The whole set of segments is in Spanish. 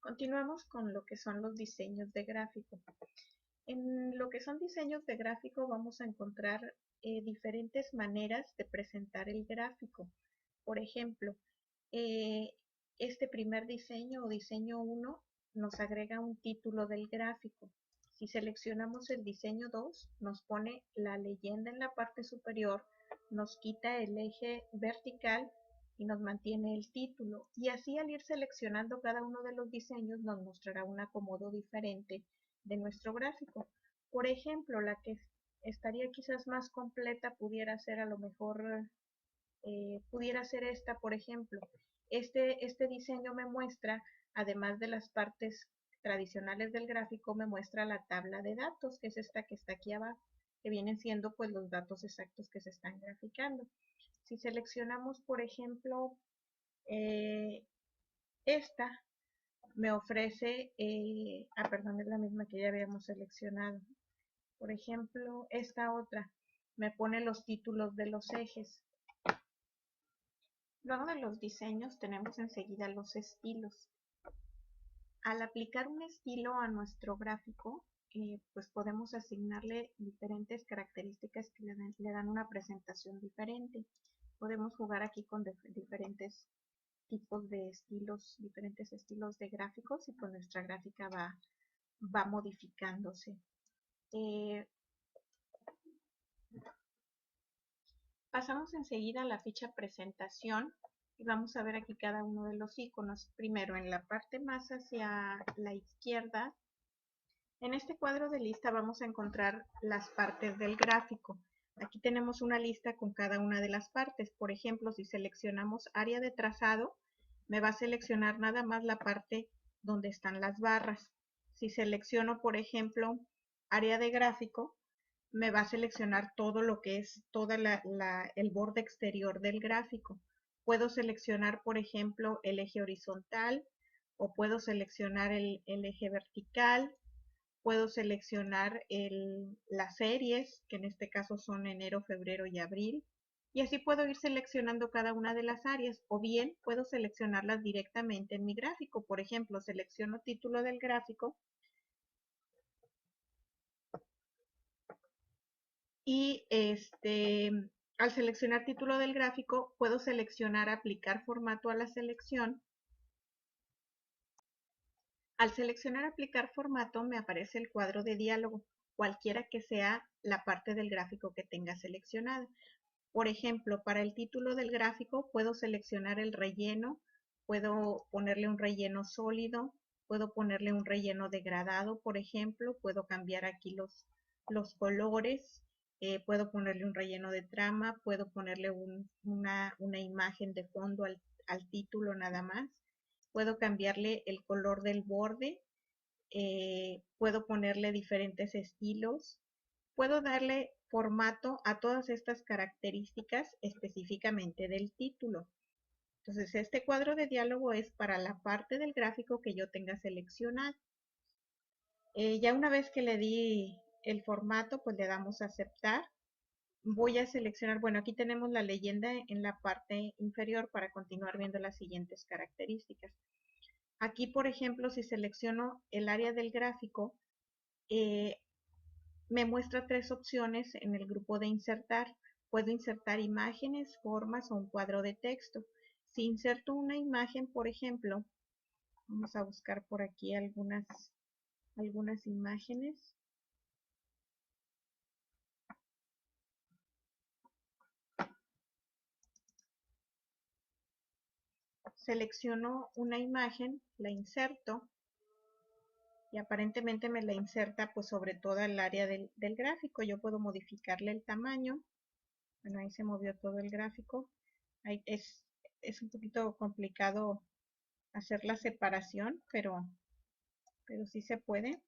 Continuamos con lo que son los diseños de gráfico. En lo que son diseños de gráfico vamos a encontrar diferentes maneras de presentar el gráfico. Por ejemplo, eh, este primer diseño o diseño 1 nos agrega un título del gráfico. Si seleccionamos el diseño 2, nos pone la leyenda en la parte superior, nos quita el eje vertical y nos mantiene el título. Y así al ir seleccionando cada uno de los diseños nos mostrará un acomodo diferente de nuestro gráfico. Por ejemplo, la que estaría quizás más completa pudiera ser a lo mejor, pudiera ser esta, por ejemplo. Este diseño me muestra, además de las partes tradicionales del gráfico, me muestra la tabla de datos, que es esta que está aquí abajo, que vienen siendo pues los datos exactos que se están graficando. Si seleccionamos, por ejemplo, esta, me ofrece, perdón, es la misma que ya habíamos seleccionado. Por ejemplo, esta otra me pone los títulos de los ejes. Luego de los diseños tenemos enseguida los estilos. Al aplicar un estilo a nuestro gráfico, pues podemos asignarle diferentes características que le dan una presentación diferente. Podemos jugar aquí con diferentes tipos de estilos, diferentes estilos de gráficos y pues nuestra gráfica va modificándose. Pasamos enseguida a la ficha presentación y vamos a ver aquí cada uno de los iconos. Primero, en la parte más hacia la izquierda, en este cuadro de lista vamos a encontrar las partes del gráfico. Aquí tenemos una lista con cada una de las partes. Por ejemplo, si seleccionamos área de trazado, me va a seleccionar nada más la parte donde están las barras. Si selecciono, por ejemplo, área de gráfico, me va a seleccionar todo lo que es el borde exterior del gráfico. Puedo seleccionar, por ejemplo, el eje horizontal o puedo seleccionar el eje vertical. Puedo seleccionar las series, que en este caso son enero, febrero y abril. Y así puedo ir seleccionando cada una de las áreas. O bien puedo seleccionarlas directamente en mi gráfico. Por ejemplo, selecciono título del gráfico. Y al seleccionar título del gráfico, puedo seleccionar aplicar formato a la selección. Al seleccionar aplicar formato, me aparece el cuadro de diálogo, cualquiera que sea la parte del gráfico que tenga seleccionada. Por ejemplo, para el título del gráfico, puedo seleccionar el relleno, puedo ponerle un relleno sólido, puedo ponerle un relleno degradado, por ejemplo, puedo cambiar aquí los colores, puedo ponerle un relleno de trama, puedo ponerle una imagen de fondo al título nada más, puedo cambiarle el color del borde, puedo ponerle diferentes estilos, puedo darle formato a todas estas características específicamente del título. Entonces, este cuadro de diálogo es para la parte del gráfico que yo tenga seleccionado. Ya una vez que le di el formato, pues le damos a aceptar. Voy a seleccionar, bueno, aquí tenemos la leyenda en la parte inferior para continuar viendo las siguientes características. Aquí, por ejemplo, si selecciono el área del gráfico, me muestra tres opciones en el grupo de insertar. Puedo insertar imágenes, formas o un cuadro de texto. Si inserto una imagen, por ejemplo, vamos a buscar por aquí algunas imágenes. Selecciono una imagen, la inserto y aparentemente me la inserta pues sobre toda el área del gráfico. Yo puedo modificarle el tamaño. Bueno, ahí se movió todo el gráfico. Ahí es un poquito complicado hacer la separación, pero sí se puede.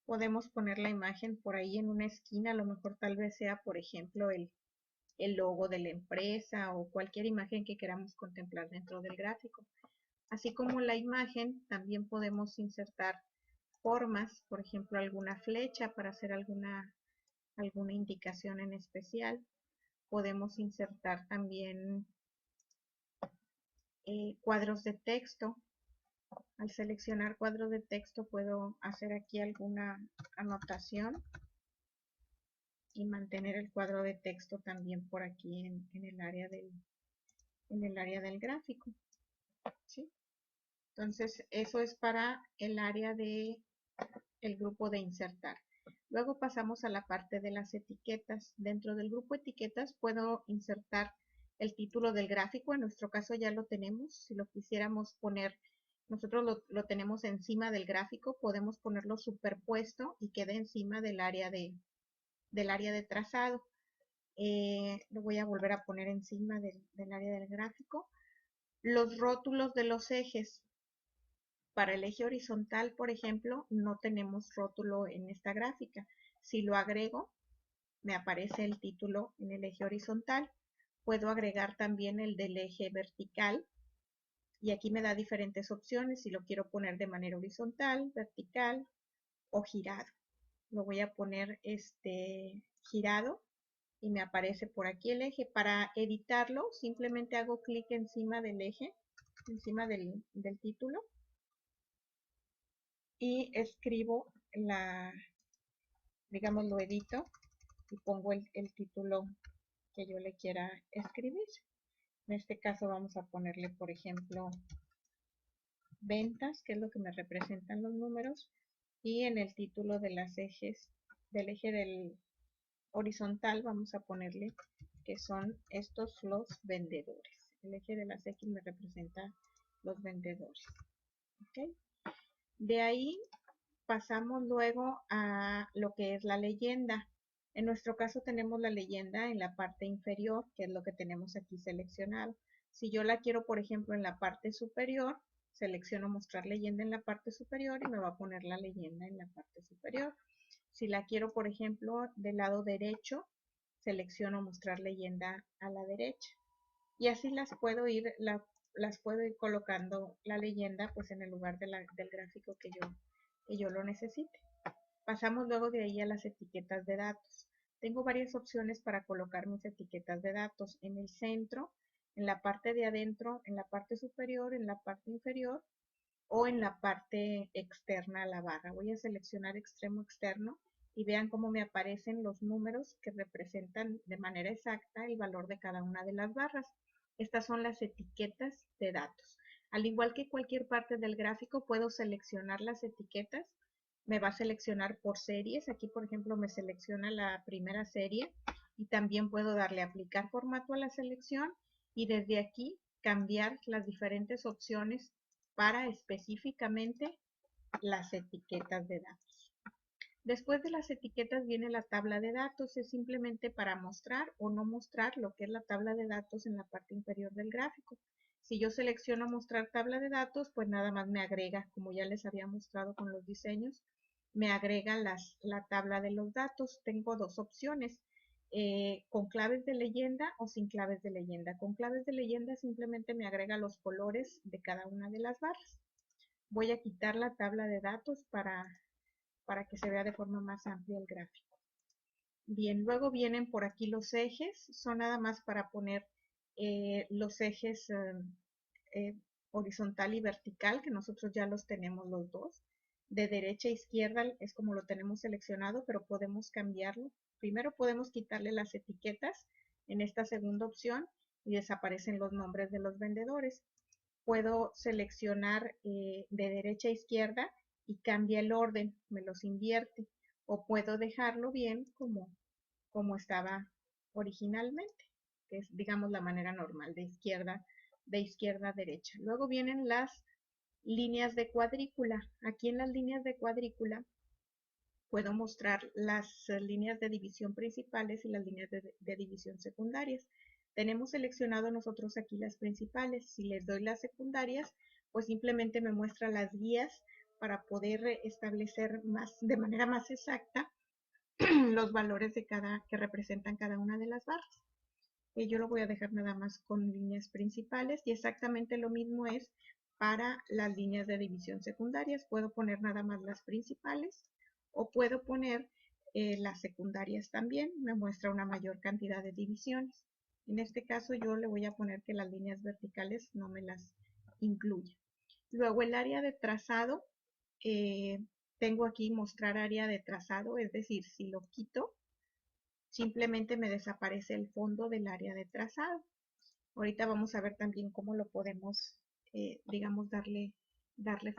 Podemos poner la imagen por ahí en una esquina, a lo mejor tal vez sea, por ejemplo, el logo de la empresa o cualquier imagen que queramos contemplar dentro del gráfico. Así como la imagen, también podemos insertar formas, por ejemplo, alguna flecha para hacer alguna indicación en especial. Podemos insertar también cuadros de texto. Al seleccionar cuadros de texto puedo hacer aquí alguna anotación y mantener el cuadro de texto también por aquí en el área del gráfico. ¿Sí? Entonces eso es para el área de el grupo de insertar. Luego pasamos a la parte de las etiquetas. Dentro del grupo etiquetas puedo insertar el título del gráfico. En nuestro caso ya lo tenemos. Si lo quisiéramos poner, nosotros lo tenemos encima del gráfico, podemos ponerlo superpuesto y quede encima del área de trazado. Lo voy a volver a poner encima del área del gráfico. Los rótulos de los ejes. Para el eje horizontal, por ejemplo, no tenemos rótulo en esta gráfica. Si lo agrego, me aparece el título en el eje horizontal. Puedo agregar también el del eje vertical. Y aquí me da diferentes opciones si lo quiero poner de manera horizontal, vertical o girado. Lo voy a poner girado y me aparece por aquí el eje. Para editarlo, simplemente hago clic encima del eje, encima del título, y escribo digamos, lo edito y pongo el título que yo le quiera escribir. En este caso vamos a ponerle, por ejemplo, ventas, que es lo que me representan los números, y en el título de las ejes, del eje del horizontal, vamos a ponerle que son estos los vendedores. El eje de las X me representa los vendedores. ¿Okay? De ahí pasamos luego a lo que es la leyenda. En nuestro caso tenemos la leyenda en la parte inferior, que es lo que tenemos aquí seleccionado. Si yo la quiero, por ejemplo, en la parte superior, selecciono mostrar leyenda en la parte superior y me va a poner la leyenda en la parte superior. Si la quiero, por ejemplo, del lado derecho, selecciono mostrar leyenda a la derecha. Y así las puedo ir colocando la leyenda pues en el lugar del gráfico que yo lo necesite. Pasamos luego de ahí a las etiquetas de datos. Tengo varias opciones para colocar mis etiquetas de datos en el centro, en la parte de adentro, en la parte superior, en la parte inferior o en la parte externa a la barra. Voy a seleccionar extremo externo y vean cómo me aparecen los números que representan de manera exacta el valor de cada una de las barras. Estas son las etiquetas de datos. Al igual que cualquier parte del gráfico, puedo seleccionar las etiquetas. Me va a seleccionar por series. Aquí, por ejemplo, me selecciona la primera serie y también puedo darle a aplicar formato a la selección y desde aquí cambiar las diferentes opciones para específicamente las etiquetas de datos. Después de las etiquetas viene la tabla de datos, es simplemente para mostrar o no mostrar lo que es la tabla de datos en la parte inferior del gráfico. Si yo selecciono mostrar tabla de datos, pues nada más me agrega, como ya les había mostrado con los diseños, me agrega la tabla de los datos. Tengo dos opciones, con claves de leyenda o sin claves de leyenda. Con claves de leyenda simplemente me agrega los colores de cada una de las barras. Voy a quitar la tabla de datos para que se vea de forma más amplia el gráfico. Bien, luego vienen por aquí los ejes, son nada más para poner los ejes horizontal y vertical, que nosotros ya los tenemos los dos. De derecha a izquierda es como lo tenemos seleccionado, pero podemos cambiarlo. Primero podemos quitarle las etiquetas en esta segunda opción y desaparecen los nombres de los vendedores. Puedo seleccionar de derecha a izquierda y cambia el orden, me los invierte. O puedo dejarlo bien como estaba originalmente, que es, digamos, la manera normal, de izquierda a derecha. Luego vienen las líneas de cuadrícula. Aquí en las líneas de cuadrícula puedo mostrar las líneas de división principales y las líneas de división secundarias. Tenemos seleccionado nosotros aquí las principales. Si les doy las secundarias, pues simplemente me muestra las guías para poder establecer de manera más exacta los valores que representan cada una de las barras. Yo lo voy a dejar nada más con líneas principales y exactamente lo mismo es para las líneas de división secundarias. Puedo poner nada más las principales o puedo poner las secundarias también. Me muestra una mayor cantidad de divisiones. En este caso yo le voy a poner que las líneas verticales no me las incluya. Luego el área de trazado, tengo aquí mostrar área de trazado, es decir, si lo quito, simplemente me desaparece el fondo del área de trazado. Ahorita vamos a ver también cómo lo podemos, digamos, darle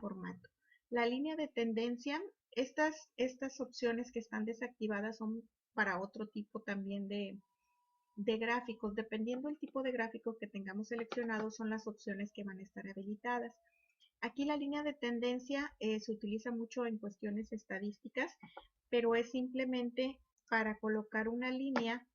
formato. La línea de tendencia, estas opciones que están desactivadas son para otro tipo también de gráficos. Dependiendo del tipo de gráfico que tengamos seleccionado, son las opciones que van a estar habilitadas. Aquí la línea de tendencia se utiliza mucho en cuestiones estadísticas, pero es simplemente para colocar una línea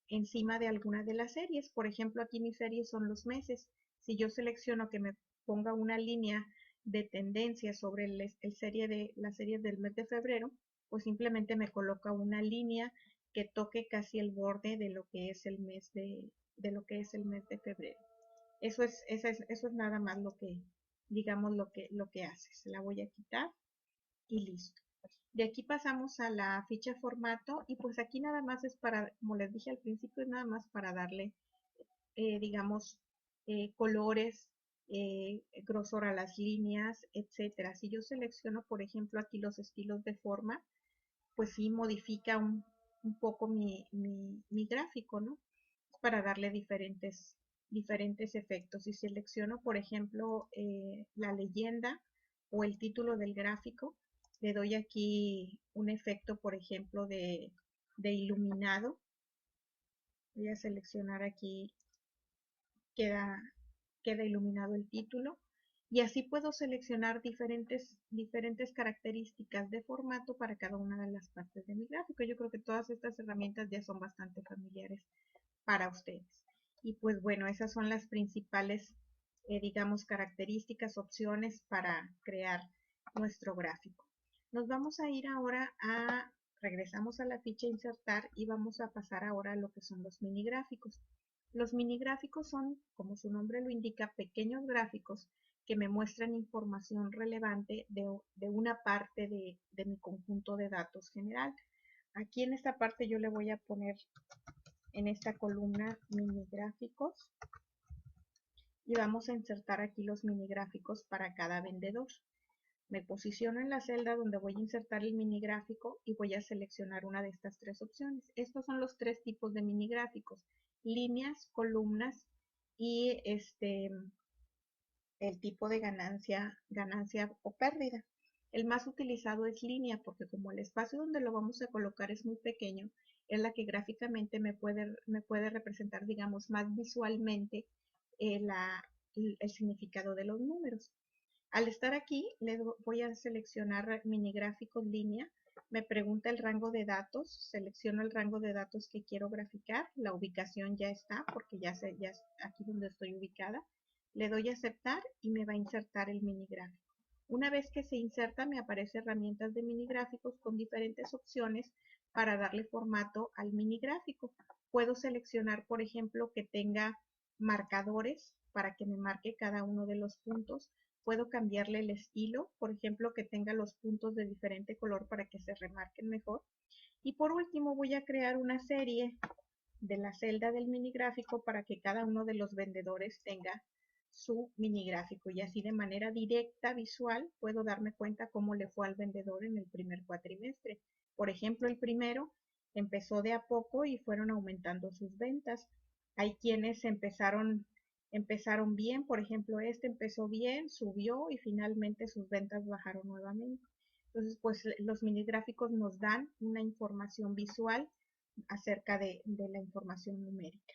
encima de alguna de las series. Por ejemplo, aquí mi serie son los meses. Si yo selecciono que me ponga una línea de tendencia sobre las series del mes de febrero, pues simplemente me coloca una línea que toque casi el borde de lo que es el mes de febrero. Eso es nada más lo que, digamos, lo que hace. Se la voy a quitar y listo. De aquí pasamos a la ficha formato y pues aquí nada más es para, como les dije al principio, es nada más para darle, digamos, colores, grosor a las líneas, etcétera. Si yo selecciono, por ejemplo, aquí los estilos de forma, pues sí modifica un poco mi gráfico, ¿no? Para darle diferentes efectos. Si selecciono, por ejemplo, la leyenda o el título del gráfico, le doy aquí un efecto, por ejemplo, de iluminado. Voy a seleccionar aquí, queda iluminado el título. Y así puedo seleccionar diferentes características de formato para cada una de las partes de mi gráfico. Yo creo que todas estas herramientas ya son bastante familiares para ustedes. Y pues bueno, esas son las principales, digamos, características, opciones para crear nuestro gráfico. Nos vamos a ir ahora regresamos a la ficha insertar y vamos a pasar ahora a lo que son los mini gráficos. Los mini gráficos son, como su nombre lo indica, pequeños gráficos que me muestran información relevante de una parte de mi conjunto de datos general. Aquí en esta parte yo le voy a poner en esta columna mini gráficos y vamos a insertar aquí los mini gráficos para cada vendedor. Me posiciono en la celda donde voy a insertar el mini gráfico y voy a seleccionar una de estas tres opciones. Estos son los tres tipos de mini gráficos: líneas, columnas y el tipo de ganancia o pérdida. El más utilizado es línea porque como el espacio donde lo vamos a colocar es muy pequeño, es la que gráficamente me puede representar, digamos, más visualmente el significado de los números. Al estar aquí, voy a seleccionar mini gráficos línea. Me pregunta el rango de datos, selecciono el rango de datos que quiero graficar. La ubicación ya está porque ya es aquí donde estoy ubicada. Le doy a aceptar y me va a insertar el mini gráfico. Una vez que se inserta, me aparecen herramientas de mini gráficos con diferentes opciones para darle formato al mini gráfico. Puedo seleccionar, por ejemplo, que tenga marcadores para que me marque cada uno de los puntos. Puedo cambiarle el estilo, por ejemplo, que tenga los puntos de diferente color para que se remarquen mejor. Y por último voy a crear una serie de la celda del mini gráfico para que cada uno de los vendedores tenga su mini gráfico y así de manera directa, visual, puedo darme cuenta cómo le fue al vendedor en el primer cuatrimestre. Por ejemplo, el primero empezó de a poco y fueron aumentando sus ventas. Hay quienes empezaron bien, por ejemplo, este empezó bien, subió y finalmente sus ventas bajaron nuevamente. Entonces, pues los mini gráficos nos dan una información visual acerca de la información numérica.